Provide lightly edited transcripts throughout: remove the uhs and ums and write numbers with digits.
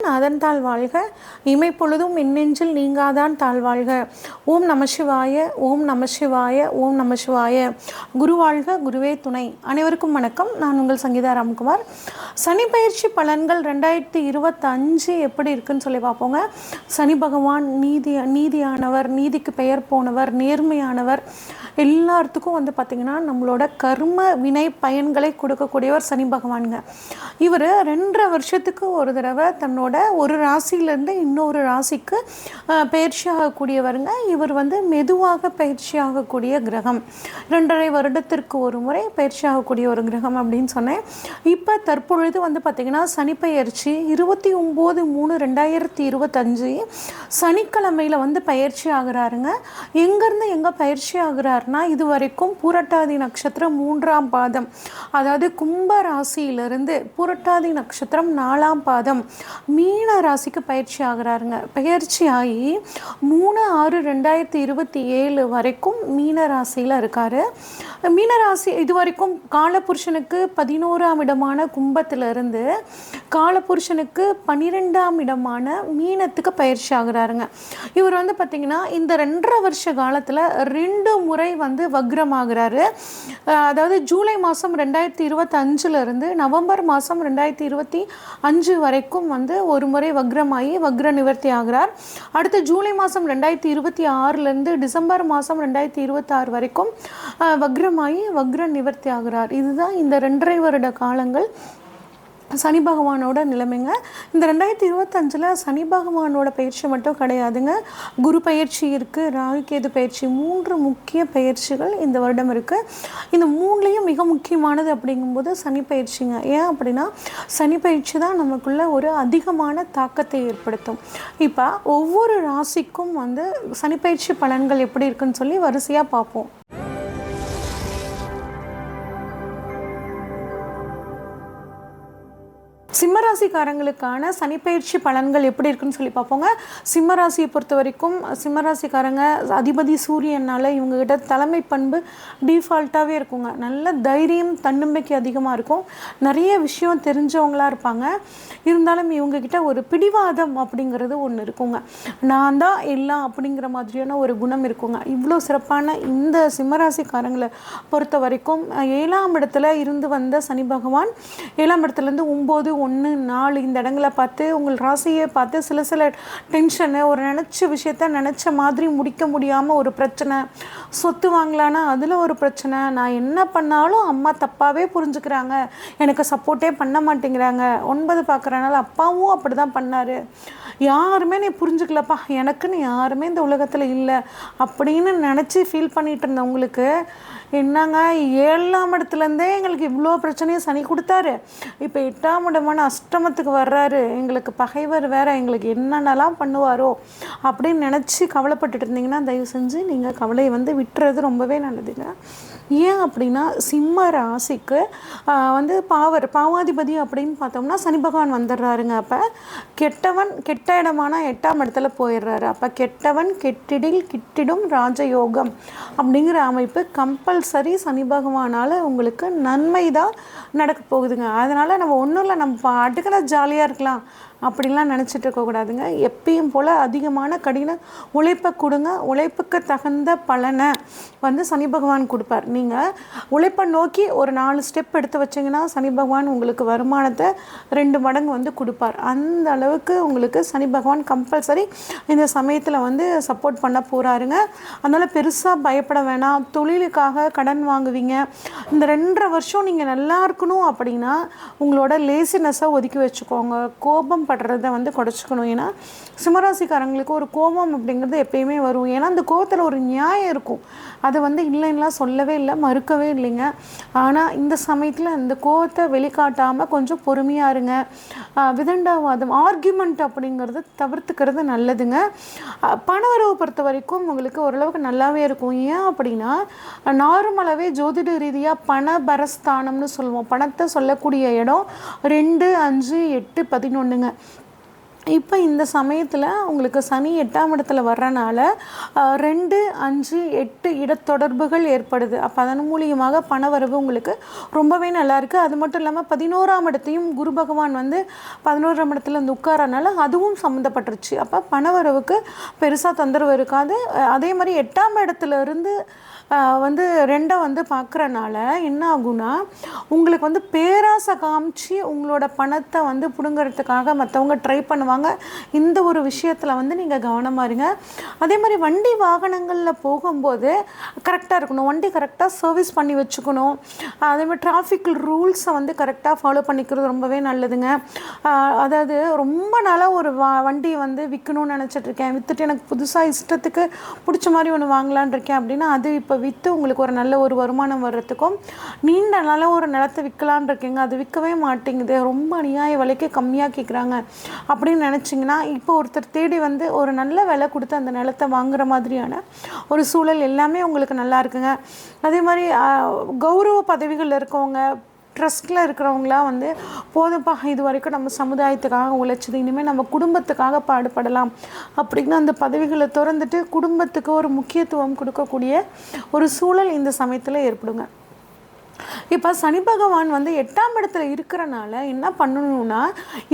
நாதன் தாழ் வாழ்க, இமைப்பொழுதும் மின்னெஞ்சில் நீங்காதான் தாழ்வாழ்க. ஓம் நம சிவாய, ஓம் நம சிவாய, ஓம் நம சிவாய. குரு வாழ்க, குருவே துணை. அனைவருக்கும் வணக்கம். நான் உங்கள் சங்கீதா ராம்குமார். சனி பயிற்சி பலன்கள் 2025 எப்படி இருக்குன்னு சொல்லி பார்ப்போங்க. சனி பகவான் நீதியானவர், நீதிக்கு பெயர் போனவர், நேர்மையானவர். எல்லாத்துக்கும் பார்த்திங்கன்னா நம்மளோட கர்ம வினை பயன்களை கொடுக்கக்கூடியவர் சனி பகவானுங்க. இவர் 2.5 வருஷத்துக்கு ஒரு தடவை தன்னோட ஒரு ராசியிலேருந்து இன்னொரு ராசிக்கு பயிற்சி ஆகக்கூடியவருங்க. இவர் மெதுவாக பயிற்சி ஆகக்கூடிய கிரகம். 2.5 வருடத்திற்கு ஒரு முறை பயிற்சி ஆகக்கூடிய ஒரு கிரகம் அப்படின்னு சொன்னேன். இப்போ தற்பொழுது பார்த்திங்கன்னா சனி பயிற்சி 29/3/2025 சனிக்கிழமையில் பயிற்சி ஆகிறாருங்க. எங்கேருந்து எங்கே பயிற்சி ஆகிறாருன்னா, இது வரைக்கும் பூரட்டாதி நட்சத்திரம் 3ஆம் பாதம், அதாவது கும்ப ராசியிலிருந்து பூரட்டாதி நட்சத்திரம் 4ஆம் பாதம் மீன ராசிக்கு பயிற்சி ஆகிறாருங்க. பயிற்சி ஆகி 3/6/2027 வரைக்கும் மீன ராசியில் இருக்கார். மீனராசி இது வரைக்கும் காலபுருஷனுக்கு 11ஆம் இடமான கும்பத்திலிருந்து காலபுருஷனுக்கு 12ஆம் இடமான மீனத்துக்கு பயிற்சி ஆகிறாருங்க. இவர் பார்த்திங்கன்னா இந்த 2.5 வருஷ காலத்தில் 2 முறை வக்ரமாகிறாரு. அதாவது ஜூலை மாதம் 2025 நவம்பர் மாதம் 2025 வரைக்கும் ஒரு முறை வக்ரமாகி வக்ர நிவர்த்தி ஆகிறார். அடுத்து ஜூலை மாதம் 2026 டிசம்பர் மாதம் 2026 வரைக்கும் வக்ரமாகி வக்ர நிவர்த்தி ஆகிறார். இதுதான் இந்த 2.5 வருட காலங்கள் சனி பகவானோட நிலைமைங்க. இந்த 2025 சனி பகவானோட பயிற்சி மட்டும் கிடையாதுங்க. குரு பயிற்சி இருக்குது, ராகு கேது பயிற்சி, 3 முக்கிய பயிற்சிகள் இந்த வருடம் இருக்குது. இந்த 3லேயும் மிக முக்கியமானது அப்படிங்கும்போது சனி பயிற்சிங்க. ஏன் அப்படின்னா சனி பயிற்சி தான் நமக்குள்ள ஒரு அதிகமான தாக்கத்தை ஏற்படுத்தும். இப்போ ஒவ்வொரு ராசிக்கும் சனி பயிற்சி பலன்கள் எப்படி இருக்குன்னு சொல்லி வரிசையாக பார்ப்போம். சிம்மராசிக்காரங்களுக்கான சனிப்பயிற்சி பலன்கள் எப்படி இருக்குன்னு சொல்லி பார்ப்போங்க. சிம்மராசியை பொறுத்த வரைக்கும் சிம்மராசிக்காரங்க அதிபதி சூரியனால் இவங்ககிட்ட தலைமை பண்பு டிஃபால்ட்டாகவே இருக்குங்க. நல்ல தைரியம், தன்னம்பிக்கை அதிகமாக இருக்கும். நிறைய விஷயம் தெரிஞ்சவங்களாக இருப்பாங்க. இருந்தாலும் இவங்ககிட்ட ஒரு பிடிவாதம் அப்படிங்கிறது ஒன்று இருக்குங்க. நான் தான் எல்லாம் அப்படிங்கிற மாதிரியான ஒரு குணம் இருக்குங்க. இவ்வளோ சிறப்பான இந்த சிம்மராசிக்காரங்களை பொறுத்த வரைக்கும் 7ஆம் இடத்துல இருந்து வந்த சனி பகவான் 7ஆம் இடத்துலேருந்து 9, 1, 4 இந்த இடங்களை பார்த்து உங்கள் ராசியை பார்த்து சில டென்ஷனு, ஒரு நினச்ச விஷயத்த நினச்ச மாதிரி முடிக்க முடியாமல் ஒரு பிரச்சனை, சொத்து வாங்கலான்னா அதில் ஒரு பிரச்சனை, நான் என்ன பண்ணாலும் அம்மா தப்பாகவே புரிஞ்சுக்கிறாங்க, எனக்கு சப்போர்ட்டே பண்ண மாட்டேங்கிறாங்க, 9 பார்க்குறனால அப்பாவும் அப்படி தான் பண்ணார், யாருமே நீ புரிஞ்சுக்கலப்பா, எனக்குன்னு யாருமே இந்த உலகத்தில் இல்லை அப்படின்னு நினச்சி ஃபீல் பண்ணிகிட்டு இருந்தவங்களுக்கு என்னங்க 7ஆம் இடத்துலேருந்தே எங்களுக்கு இவ்வளோ பிரச்சனையும் சனி கொடுத்தாரு, இப்போ 8ஆம் இடமான அஷ்டமத்துக்கு வர்றாரு, எங்களுக்கு பகைவர் வேறு, எங்களுக்கு என்னென்னலாம் பண்ணுவாரோ அப்படின்னு நினச்சி கவலைப்பட்டுட்டு இருந்தீங்கன்னா தயவு செஞ்சு நீங்கள் கவலையை விட்டுறது ரொம்பவே நல்லதுங்க. ஏன் அப்படின்னா சிம்ம ராசிக்கு பாவாதிபதி அப்படின்னு பார்த்தோம்னா சனி பகவான் வந்துடுறாருங்க. அப்போ கெட்டவன் கெட்ட இடமான 8ஆம் இடத்துல போயிடுறாரு. அப்போ கெட்டவன் கெட்டிடில் கிட்டிடும் ராஜயோகம் அப்படிங்கிற அமைப்பு கம்பல்சரி சனி பகவானால் உங்களுக்கு நன்மை தான் நடக்க போகுதுங்க. அதனால் நம்ம ஒன்றும் இல்லை, நம்ம பாட்டுக்கெல்லாம் ஜாலியாக இருக்கலாம் அப்படின்லாம் நினச்சிட்டு இருக்கக்கூடாதுங்க. எப்பயும் போல் அதிகமான கடின உழைப்பை கொடுங்க. உழைப்புக்கு தகுந்த பலனை சனி பகவான் கொடுப்பார். நீங்கள் உழைப்பை நோக்கி ஒரு 4 ஸ்டெப் எடுத்து வச்சிங்கன்னா சனி பகவான் உங்களுக்கு வருமானத்தை 2 மடங்கு கொடுப்பார். அந்த அளவுக்கு உங்களுக்கு சனி பகவான் கம்பல்சரி இந்த சமயத்தில் சப்போர்ட் பண்ண போகிறாருங்க. அதனால் பெருசாக பயப்பட வேணாம். தொழிலுக்காக கடன் வாங்குவீங்க. இந்த 2.5 வருஷம் நீங்கள் நல்லா இருக்கணும் அப்படின்னா உங்களோட லேசினஸை ஒதுக்கி வச்சுக்கோங்க. கோபம் படுறதை குறைச்சிக்கணும். ஏன்னா சிம்மராசிக்காரங்களுக்கு ஒரு கோபம் அப்படிங்கிறது எப்பயுமே வரும். ஏன்னா அந்த கோபத்தில் ஒரு நியாயம் இருக்கும். அதை இல்லைன்னா சொல்லவே இல்லை, மறுக்கவே இல்லைங்க. ஆனால் இந்த சமயத்தில் அந்த கோபத்தை வெளிக்காட்டாமல் கொஞ்சம் பொறுமையாக இருங்க. விதண்டாவாதம், ஆர்கியூமெண்ட் அப்படிங்கிறது தவிர்த்துக்கிறது நல்லதுங்க. பணவரவை பொறுத்த வரைக்கும் உங்களுக்கு ஓரளவுக்கு நல்லாவே இருக்கும். ஏன் அப்படின்னா நார்மலாகவே ஜோதிட ரீதியாக பணபரஸ்தானம்னு சொல்லுவோம். பணத்தை சொல்லக்கூடிய இடம் 2, 5, 8, 11ங்க. இப்போ இந்த சமயத்தில் உங்களுக்கு சனி 8ஆம் இடத்துல வர்றனால 2, 5, 8 இடத்தொடர்புகள் ஏற்படுது. அப்போ அதன் மூலியமாக பணவரவு உங்களுக்கு ரொம்பவே நல்லாயிருக்கு. அது மட்டும் இல்லாமல் 11ஆம் இடத்தையும் குரு பகவான் வந்து 11ஆம் இடத்துல வந்து உட்காரனால அதுவும் சம்மந்தப்பட்டுருச்சு. அப்போ பணவரவுக்கு பெருசாக தொந்தரவு இருக்காது. அதே மாதிரி 8ஆம் இடத்துல இருந்து வந்து 2 வந்து பார்க்குறனால என்ன ஆகுனா, உங்களுக்கு வந்து பேராசை காமிச்சு உங்களோட பணத்தை வந்து பிடுங்கிறதுக்காக மற்றவங்க ட்ரை பண்ணுவாங்க. இந்த ஒரு விஷயத்தில் வந்து நீங்கள் கவனமாக இருங்க. அதே மாதிரி வண்டி வாகனங்களில் போகும்போது கரெக்டாக இருக்கணும். வண்டி கரெக்டாக சர்வீஸ் பண்ணி வச்சுக்கணும். அதே மாதிரி டிராஃபிக் ரூல்ஸை வந்து கரெக்டாக ஃபாலோ பண்ணிக்கிறது ரொம்பவே நல்லதுங்க. அதாவது ரொம்ப நாளாக ஒரு வண்டி வந்து விற்கணும்னு நினச்சிட்ருக்கேன், விற்றுட்டு எனக்கு புதுசாக இஷ்டத்துக்கு பிடிச்ச மாதிரி ஒன்று வாங்கலான் இருக்கேன் அப்படின்னா, அது இப்போ விற்று உங்களுக்கு ஒரு நல்ல ஒரு வருமானம் வர்றதுக்கும், நீண்ட நாளாக ஒரு நிலத்தை விற்கலான் இருக்கீங்க, அது விற்கவே மாட்டேங்குது, ரொம்ப அநியாய விலைக்கு கம்மியாக கேட்குறாங்க அப்படின்னு நினச்சிங்கன்னா, இப்போ ஒருத்தர் தேடி வந்து ஒரு நல்ல விலை கொடுத்து அந்த நிலத்தை வாங்குகிற மாதிரியான ஒரு சூழல் எல்லாமே உங்களுக்கு நல்லா இருக்குங்க. அதே மாதிரி கௌரவ பதவிகளில் இருக்கவங்க, ட்ரஸ்ட்டில் இருக்கிறவங்களாம் வந்து போதும்ப்பா, இது வரைக்கும் நம்ம சமுதாயத்துக்காக உழைச்சது, இனிமேல் நம்ம குடும்பத்துக்காக பாடுபடலாம் அப்படின்னு அந்த பதவிகளை திறந்துட்டு குடும்பத்துக்கு ஒரு முக்கியத்துவம் கொடுக்கக்கூடிய ஒரு சூழல் இந்த சமயத்தில் ஏற்படுங்க. இப்போ சனி பகவான் வந்து 8ஆம் இடத்துல இருக்கிறனால என்ன பண்ணணும்னா,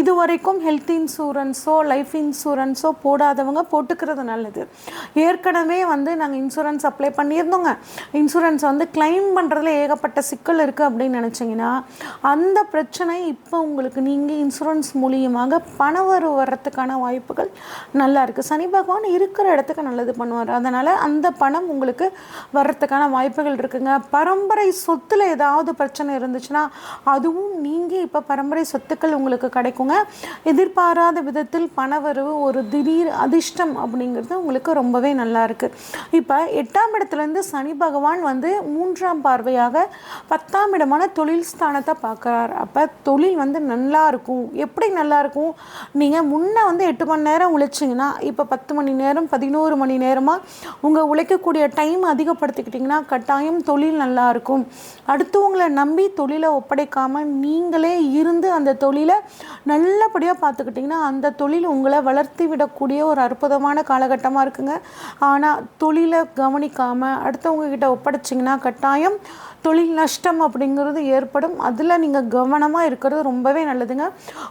இது வரைக்கும் ஹெல்த் இன்சூரன்ஸோ லைஃப் இன்சூரன்ஸோ போடாதவங்க போட்டுக்கிறது நல்லது. ஏற்கனவே வந்து நாங்கள் இன்சூரன்ஸ் அப்ளை பண்ணியிருந்தோங்க, இன்சூரன்ஸ் வந்து கிளைம் பண்ணுறதுல ஏகப்பட்ட சிக்கல் இருக்குது அப்படின்னு நினச்சிங்கன்னா, அந்த பிரச்சனை இப்போ உங்களுக்கு நீங்கள் இன்சூரன்ஸ் மூலியமாக பணவரவு வர்றதுக்கான வாய்ப்புகள் நல்லா இருக்குது. சனி பகவான் இருக்கிற இடத்துக்கு நல்லது பண்ணுவார். அதனால் அந்த பணம் உங்களுக்கு வர்றதுக்கான வாய்ப்புகள் இருக்குங்க. பரம்பரை சொத்தில் ஏதாவது பிரச்சனை இருந்துச்சுன்னா அதுவும் நீங்கள் இப்போ பரம்பரை சொத்துக்கள் உங்களுக்கு கிடைக்குங்க. எதிர்பாராத விதத்தில் பணவரவு, ஒரு திடீர் அதிர்ஷ்டம் அப்படிங்கிறது உங்களுக்கு ரொம்பவே நல்லா இருக்குது. இப்போ 8ஆம் இடத்துலேருந்து சனி பகவான் வந்து 3ஆம் பார்வையாக 10ஆம் இடமான தொழில் ஸ்தானத்தை பார்க்குறார். அப்போ தொழில் வந்து நல்லா இருக்கும். எப்படி நல்லா இருக்கும், நீங்கள் முன்னே வந்து 8 மணி நேரம் உழைச்சிங்கன்னா இப்போ 10 மணி நேரம் 11 மணி நேரமாக உங்கள் உழைக்கக்கூடிய டைம் அதிகப்படுத்திக்கிட்டிங்கன்னா கட்டாயம் தொழில் நல்லா இருக்கும். அடுத்தவங்களை நம்பி தொழிலை ஒப்படைக்காமல் நீங்களே இருந்து அந்த தொழிலை நல்லபடியாக பார்த்துக்கிட்டிங்கன்னா அந்த தொழில் உங்களை வளர்த்தி விடக்கூடிய ஒரு அற்புதமான காலகட்டமாக இருக்குங்க. ஆனால் தொழிலை கவனிக்காமல் அடுத்தவங்கக்கிட்ட ஒப்படைச்சிங்கன்னா கட்டாயம் தொழில் நஷ்டம் அப்படிங்கிறது ஏற்படும். அதில் நீங்கள் கவனமாக இருக்கிறது ரொம்பவே நல்லதுங்க.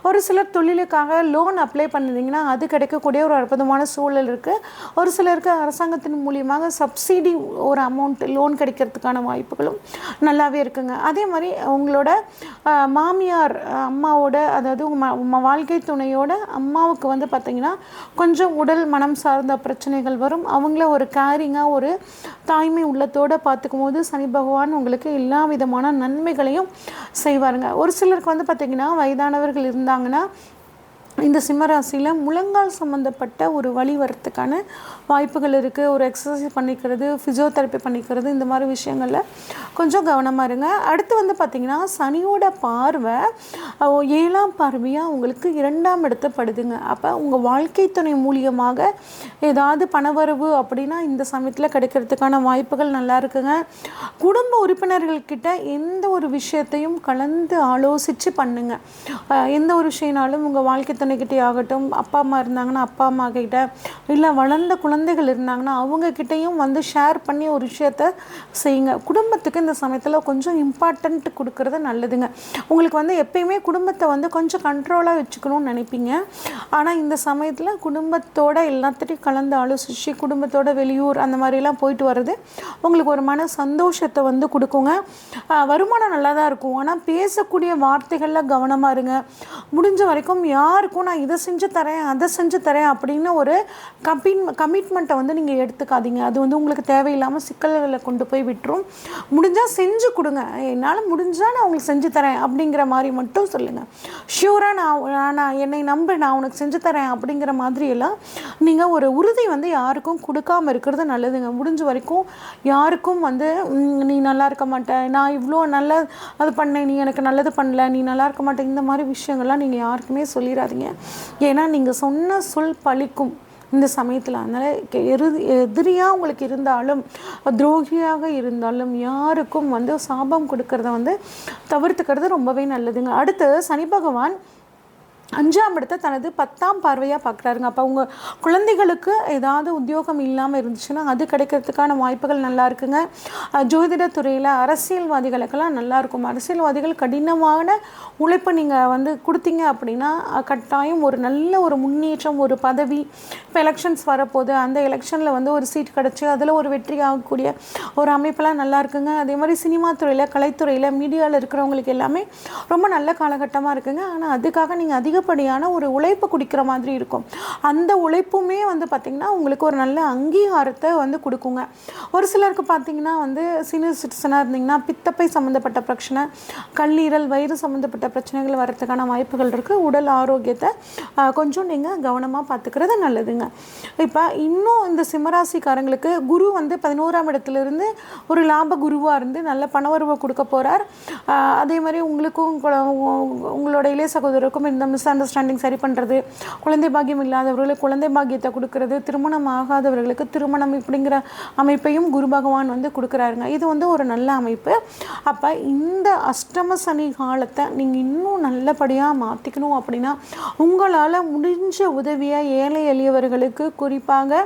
ஒரு சிலர் தொழிலுக்காக லோன் அப்ளை பண்ணிங்கன்னா அது கிடைக்கக்கூடிய ஒரு அற்புதமான சூழல் இருக்குது. ஒரு சிலருக்கு அரசாங்கத்தின் மூலியமாக சப்சிடி ஒரு அமௌண்ட் லோன் கிடைக்கிறதுக்கான வாய்ப்புகளும் நல்லாவே இருக்குங்க. அதே மாதிரி உங்களோட மாமியார் அம்மாவோட, அதாவது உங்கள் வாழ்க்கை துணையோட அம்மாவுக்கு வந்து பார்த்திங்கன்னா கொஞ்சம் உடல் மனம் சார்ந்த பிரச்சனைகள் வரும். அவங்கள ஒரு கேரிங்காக ஒரு தாய்மை உள்ளத்தோடு பார்த்துக்கும் போது சனி பகவான் உங்களுக்கு எல்லா விதமான நன்மைகளையும் செய்வாருங்க. ஒரு சிலருக்கு வந்து பார்த்திங்கன்னா வயதானவர்கள் இருந்தாங்கன்னா இந்த சிம்மராசியில் முழங்கால் சம்மந்தப்பட்ட ஒரு வலி வரத்துக்கான வாய்ப்புகள் இருக்குது. ஒரு எக்ஸசைஸ் பண்ணிக்கிறது, ஃபிசியோதெரப்பி பண்ணிக்கிறது, இந்த மாதிரி விஷயங்களில் கொஞ்சம் கவனமாக இருங்க. அடுத்து வந்து பார்த்திங்கன்னா சனியோட பார்வை 7ஆம் பார்வையாக உங்களுக்கு 2ஆம் இடத்து படுதுங்க. அப்போ உங்கள் வாழ்க்கை துணை மூலியமாக ஏதாவது பணவரவு அப்படின்னா இந்த சமயத்தில் கிடைக்கிறதுக்கான வாய்ப்புகள் நல்லா இருக்குங்க. குடும்ப உறுப்பினர்கள்கிட்ட எந்த ஒரு விஷயத்தையும் கலந்து ஆலோசித்து பண்ணுங்க. எந்த ஒரு விஷயம்னாலும் உங்கள் வாழ்க்கை துணைக்கிட்டே ஆகட்டும், அப்பா அம்மா இருந்தாங்கன்னா அப்பா அம்மா கிட்ட, இல்லை வளர்ந்த குழந்தைகள் இருந்தாங்கன்னா அவங்கக்கிட்டையும் வந்து ஷேர் பண்ணி ஒரு விஷயத்த செய்யுங்க. குடும்பத்துக்கு இந்த சமயத்தில் கொஞ்சம் இம்பார்ட்டண்ட் கொடுக்கறது நல்லதுங்க. உங்களுக்கு வந்து எப்பயுமே குடும்பத்தை வந்து கொஞ்சம் கண்ட்ரோலாக வச்சுக்கணும்னு நினைப்பீங்க. ஆனால் இந்த சமயத்தில் குடும்பத்தோட எல்லாத்தையும் கலந்து ஆலோசித்து குடும்பத்தோட வெளியூர் அந்த மாதிரிலாம் போயிட்டு வர்றது உங்களுக்கு ஒரு மன சந்தோஷத்தை வந்து கொடுக்குங்க. வருமானம் நல்லா தான் இருக்கும். ஆனால் பேசக்கூடிய வார்த்தைகளில் கவனமாக இருங்க. முடிஞ்ச வரைக்கும் யாருக்கும் நான் இதை செஞ்சு தரேன் அதை செஞ்சு தரேன் அப்படின்னு ஒரு கமிட்மெண்ட்டை வந்து நீங்கள் எடுத்துக்காதீங்க. அது வந்து உங்களுக்கு தேவையில்லாமல் சிக்கல்களை கொண்டு போய் விட்டுரும். முடிஞ்சால் செஞ்சு கொடுங்க. என்னால் முடிஞ்சால் நான் உங்களுக்கு செஞ்சு தரேன் அப்படிங்கிற மாதிரி மட்டும் சொல்லுங்கள். ஷியூராக நான் என்னை நம்பு, நான் உனக்கு செஞ்சு தரேன் அப்படிங்கிற மாதிரியெல்லாம் நீங்கள் ஒரு உறுதி வந்து யாருக்கும் கொடுக்காமல் இருக்கிறது நல்லதுங்க. முடிஞ்ச வரைக்கும் யாருக்கும் வந்து நீ நல்லா இருக்க மாட்டேன், நான் இவ்வளோ நல்ல அது பண்ணேன், நீ எனக்கு நல்லது பண்ணல, நீ நல்லா இருக்க மாட்டேன், இந்த மாதிரி விஷயங்கள்லாம் நீங்கள் யாருக்குமே சொல்லிடாதீங்க. ஏன்னா நீங்கள் சொன்ன சொல் பழிக்கும் இந்த சமயத்தில். அதனால் எதிரியாக உங்களுக்கு இருந்தாலும் துரோகியாக இருந்தாலும் யாருக்கும் வந்து சாபம் கொடுக்கறத வந்து தவிர்த்துக்கிறது ரொம்பவே நல்லதுங்க. அடுத்து சனி பகவான் 5ஆம் இடத்தை தனது 10ஆம் பார்வையாக பார்க்குறாருங்க. அப்போ உங்கள் குழந்தைகளுக்கு ஏதாவது உத்தியோகம் இல்லாமல் இருந்துச்சுன்னா அது கிடைக்கிறதுக்கான வாய்ப்புகள் நல்லா இருக்குங்க. ஜோதிடத்துறையில் அரசியல்வாதிகளுக்கெல்லாம் நல்லாயிருக்கும். அரசியல்வாதிகள் கடினமான உழைப்பை நீங்கள் கொடுத்தீங்க அப்படின்னா கட்டாயம் ஒரு நல்ல ஒரு முன்னேற்றம், ஒரு பதவி. இப்போ எலெக்ஷன்ஸ் வரப்போகுது, அந்த எலெக்ஷனில் ஒரு சீட் கிடச்சி அதில் ஒரு வெற்றி ஆகக்கூடிய ஒரு அமைப்பெல்லாம் நல்லா இருக்குங்க. அதே மாதிரி சினிமா துறையில், கலைத்துறையில், மீடியாவில் இருக்கிறவங்களுக்கு எல்லாமே ரொம்ப நல்ல காலகட்டமாக இருக்குங்க. ஆனால் அதுக்காக நீங்கள் அதிகப்படியான ஒரு உழைப்பு குடிக்கிற மாதிரி இருக்கும். அந்த உழைப்புமே பார்த்திங்கன்னா உங்களுக்கு ஒரு நல்ல அங்கீகாரத்தை கொடுக்குங்க. ஒரு சிலருக்கு பார்த்திங்கன்னா சீனியர் சிட்டிசனாக இருந்தீங்கன்னா பித்தப்பை சம்மந்தப்பட்ட பிரச்சனை, கல்லீரல், வயிறு சம்மந்தப்பட்ட பிரச்சனைகள் வர்றதுக்கான வாய்ப்புகள் இருக்குது. உடல் ஆரோக்கியத்தை கொஞ்சம் நீங்கள் கவனமாக பார்த்துக்கிறது நல்லதுங்க. இப்போ இன்னும் இந்த சிம்மராசிக்காரங்களுக்கு குரு 11ஆம் இடத்துலேருந்து ஒரு லாப குருவாக இருந்து நல்ல பணவரவை கொடுக்க போகிறார். அதே மாதிரி உங்களுக்கும் உங்களோட இளைய சகோதரருக்கும் இந்த மிஸ் அண்டர்ஸ்டாண்டிங் சரி பண்ணுறது, குழந்தை பாக்கியம் இல்லாதவர்களுக்கு குழந்தை பாக்கியத்தை கொடுக்கறது, திருமணம் ஆகாதவர்களுக்கு திருமணம் இப்படிங்கிற அமைப்பையும் குரு பகவான் கொடுக்குறாருங்க. இது ஒரு நல்ல அமைப்பு. அப்போ இந்த அஷ்டம சனி காலத்தை நீங்கள் இன்னும் நல்லபடியாக மாற்றிக்கணும் அப்படின்னா உங்களால் முடிஞ்ச உதவியை ஏழை எளியவர்களுக்கு, குறிப்பாக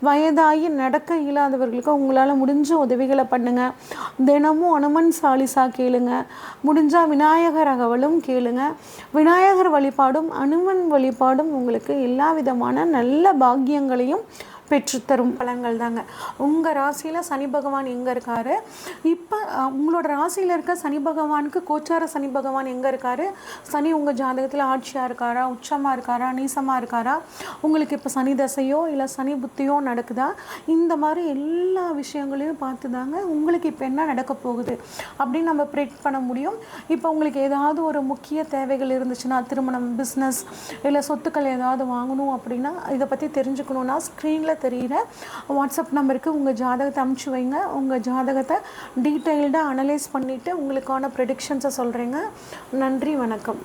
வயதாகி நடக்க இயலாதவர்களுக்கு உங்களால் முடிஞ்ச உதவிகளை பண்ணுங்கள். தினமும் அனுமன் சாலிசா கேளுங்க, முடிஞ்சால் விநாயகர் அகவலும் கேளுங்க. விநாயகர் வழிபாடும் அனுமன் வழிபாடும் உங்களுக்கு எல்லா விதமான நல்ல பாக்கியங்களையும் பெற்றுத்தரும் பலன்கள் தாங்க. உங்கள் ராசியில் சனி பகவான் எங்கே இருக்கார்? இப்போ உங்களோட ராசியில் இருக்க சனி பகவானுக்கு கோச்சார சனி பகவான் எங்கே இருக்கார்? சனி உங்கள் ஜாதகத்தில் ஆட்சியாக இருக்காரா, உச்சமாக இருக்காரா, நீசமாக இருக்காரா, உங்களுக்கு இப்போ சனி தசையோ இல்லை சனி புத்தியோ நடக்குதா? இந்த மாதிரி எல்லா விஷயங்களையும் பார்த்து தாங்க உங்களுக்கு இப்போ என்ன நடக்க போகுது அப்படின்னு நம்ம ப்ரெடிக்ட் பண்ண முடியும். இப்போ உங்களுக்கு ஏதாவது ஒரு முக்கிய தேவைகள் இருந்துச்சுன்னா, திருமணம், பிஸ்னஸ் இல்லை சொத்துக்கள் ஏதாவது வாங்கணும் அப்படின்னா, இதை பற்றி தெரிஞ்சுக்கணுன்னா ஸ்க்ரீனில் தெரிகிற வாட்ஸ்அப் நம்பருக்கு உங்கள் ஜாதகத்தை அனுப்பிச்சி வைங்க. உங்கள் ஜாதகத்தை டீட்டெயில்டாக அனலைஸ் பண்ணிவிட்டு உங்களுக்கான ப்ரெடிக்ஷன்ஸை சொல்கிறேங்க. நன்றி, வணக்கம்.